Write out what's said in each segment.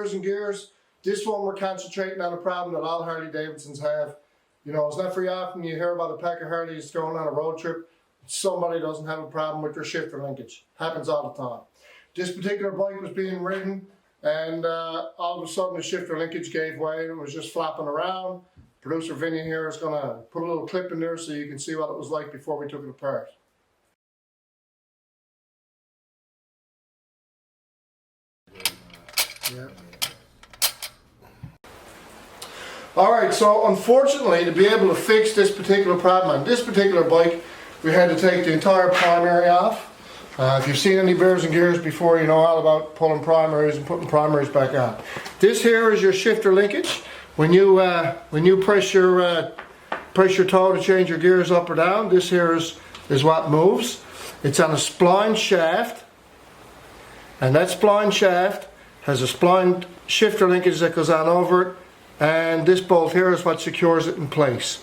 bears and gears. This one we're concentrating on a problem that all Harley Davidsons have. You know, it's not very often you hear about a pack of Harleys going on a road trip. Somebody doesn't have a problem with their shifter linkage. Happens all the time. This particular bike was being ridden and all of a sudden the shifter linkage gave way and it was just flopping around. Producer Vinny here is going to put a little clip in there so you can see what it was like before we took it apart. Yeah. Alright, so unfortunately to be able to fix this particular problem on this particular bike, we had to take the entire primary off. If you've seen any bears and gears before, you know all about pulling primaries and putting primaries back on. This here is your shifter linkage. When you press your toe to change your gears up or down, this here is what moves. It's on a spline shaft, and that spline shaft has a spline shifter linkage that goes on over it, and this bolt here is what secures it in place.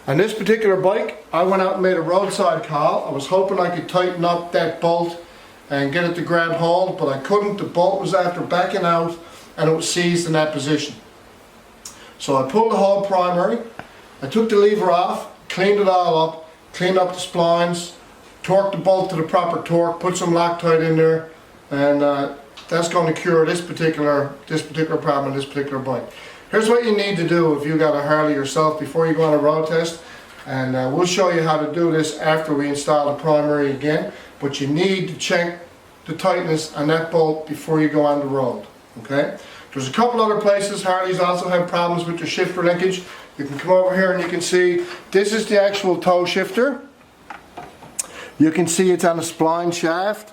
On this particular bike, I went out and made a roadside call. I was hoping I could tighten up that bolt and get it to grab hold, but I couldn't. The bolt was after backing out and it was seized in that position. So I pulled the whole primary, I took the lever off, cleaned it all up, cleaned up the splines, torqued the bolt to the proper torque, put some Loctite in there, and that's going to cure this particular problem on this particular bike. Here's what you need to do if you got a Harley yourself before you go on a road test, and we'll show you how to do this after we install the primary again, but you need to check the tightness on that bolt before you go on the road. Okay? There's a couple other places Harleys also have problems with their shifter linkage. You can come over here and you can see this is the actual toe shifter. You can see it's on a spline shaft.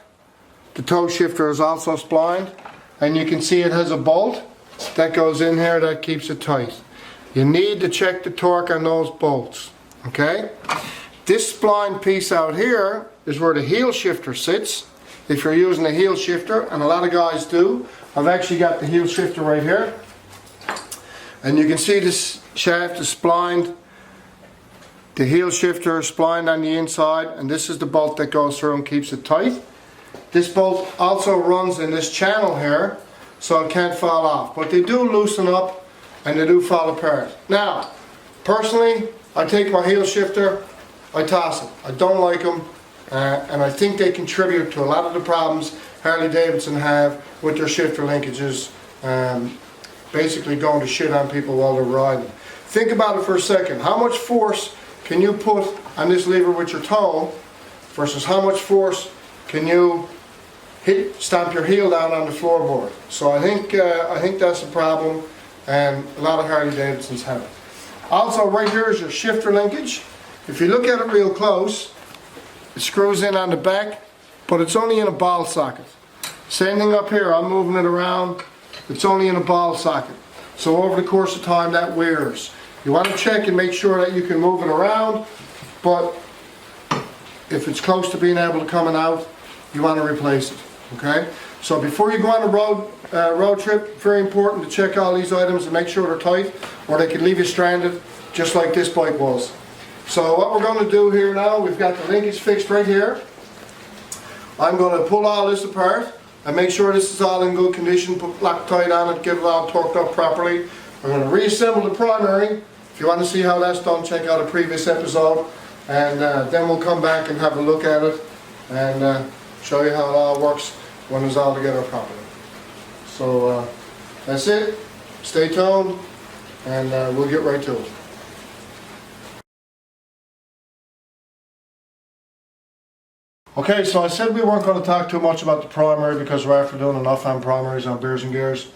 The toe shifter is also splined, and you can see it has a bolt that goes in here that keeps it tight. You need to check the torque on those bolts. Okay? This spline piece out here is where the heel shifter sits. If you're using a heel shifter, and a lot of guys do, I've actually got the heel shifter right here. And you can see this shaft is splined. The heel shifter is splined on the inside, and this is the bolt that goes through and keeps it tight. This bolt also runs in this channel here, so it can't fall off. But they do loosen up and they do fall apart. Now, personally, I take my heel shifter, I toss it. I don't like them, and I think they contribute to a lot of the problems Harley Davidson have with their shifter linkages, basically going to shit on people while they're riding. Think about it for a second. How much force can you put on this lever with your toe versus how much force can you stomp your heel down on the floorboard? So I think that's a problem, and a lot of Harley Davidsons have it. Also, right here is your shifter linkage. If you look at it real close, it screws in on the back, but it's only in a ball socket. Same thing up here. I'm moving it around. It's only in a ball socket. So over the course of time, that wears. You want to check and make sure that you can move it around, but if it's close to being able to come out, you want to replace it. Okay? So before you go on a road trip, very important to check all these items and make sure they're tight, or they could leave you stranded, just like this bike was. So what we're going to do here now, we've got the linkage fixed right here. I'm going to pull all this apart and make sure this is all in good condition, put Loctite on it, get it all torqued up properly. We're going to reassemble the primary. If you want to see how that's done, check out a previous episode, and then we'll come back and have a look at it and show you how it all works when it's all together properly. So that's it. Stay tuned, and we'll get right to it. Okay, so I said we weren't going to talk too much about the primary because we're after doing enough on primaries on bears and gears.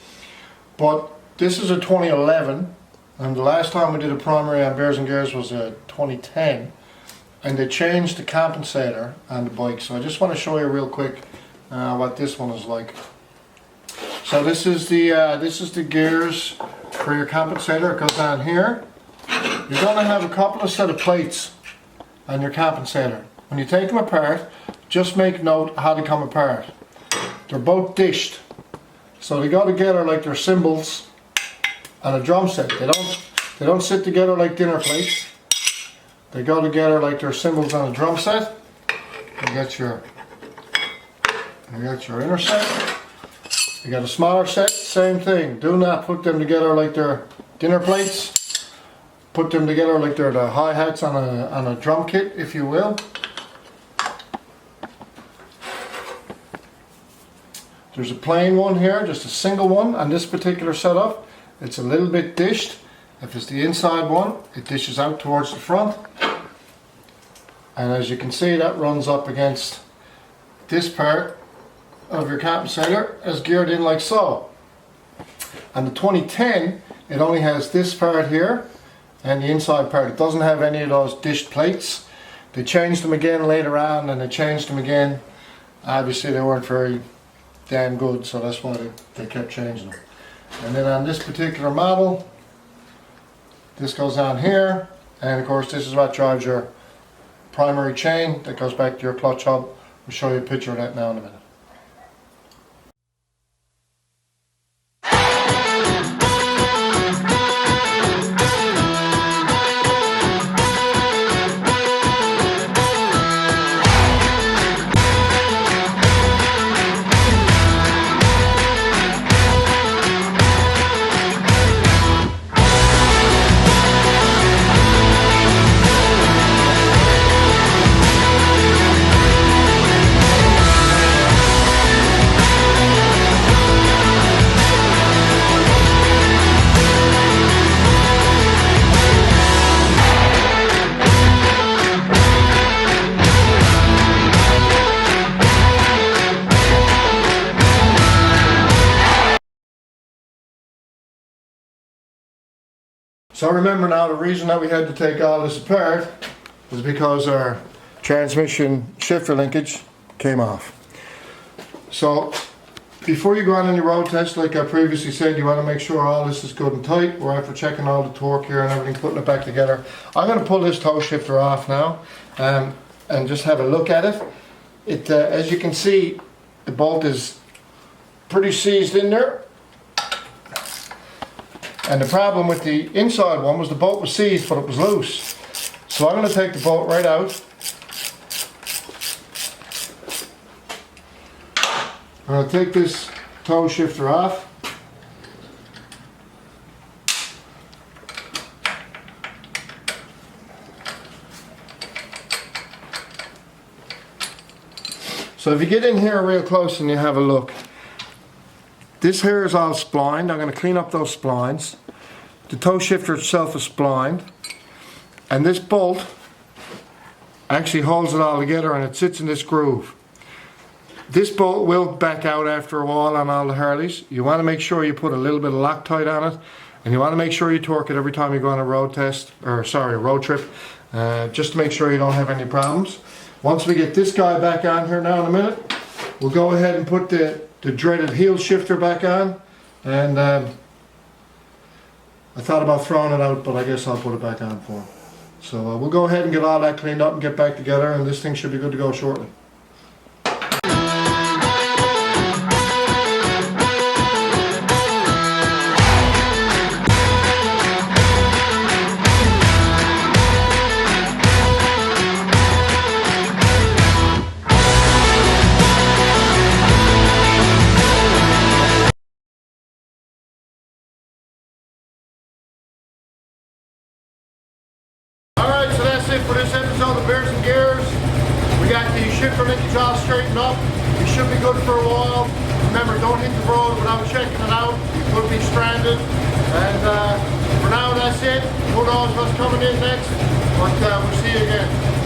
But this is a 2011, and the last time we did a primary on bears and gears was 2010, and they changed the compensator on the bike. So I just want to show you real quick what this one is like. So this is the gears for your compensator. It goes on here. You're going to have a couple of set of plates on your compensator. When you take them apart, just make note how they come apart. They're both dished, so they go together like they're cymbals on a drum set. They don't sit together like dinner plates. They go together like they're cymbals on a drum set. You got your inner set. You got a smaller set, same thing. Do not put them together like they're dinner plates. Put them together like they're the hi-hats on a drum kit, if you will. There's a plain one here, just a single one on this particular setup. It's a little bit dished. If it's the inside one, it dishes out towards the front. And as you can see, that runs up against this part of your compensator as geared in like so. On the 2010, it only has this part here and the inside part. It doesn't have any of those dished plates. They changed them again later on, and they changed them again. Obviously they weren't very damn good, so that's why they kept changing them. And then on this particular model, this goes on here, and of course this is what drives your primary chain that goes back to your clutch hub. I'll show you a picture of that now in a minute. So remember now, the reason that we had to take all this apart was because our transmission shifter linkage came off. So before you go on any road test, like I previously said, you want to make sure all this is good and tight. We're after checking all the torque here and everything, putting it back together. I'm going to pull this toe shifter off now and just have a look at it. As you can see, the bolt is pretty seized in there. And the problem with the inside one was the bolt was seized, but it was loose. So I'm going to take the bolt right out. I'm going to take this toe shifter off. So if you get in here real close and you have a look, this here is all splined. I'm going to clean up those splines. The toe shifter itself is splined. And this bolt actually holds it all together, and it sits in this groove. This bolt will back out after a while on all the Harleys. You want to make sure you put a little bit of Loctite on it, and you want to make sure you torque it every time you go on a road test, or sorry, a road trip, just to make sure you don't have any problems. Once we get this guy back on here now in a minute, we'll go ahead and put the dreaded heel shifter back on, and I thought about throwing it out, but I guess I'll put it back on for him. So we'll go ahead and get all that cleaned up and get back together, and this thing should be good to go shortly. For this episode of Beers and Gears. We got the shifter linkage all straightened up. It should be good for a while. Remember, don't hit the road without checking it out. You could be stranded. And for now, that's it. Who knows what's coming in next, but we'll see you again.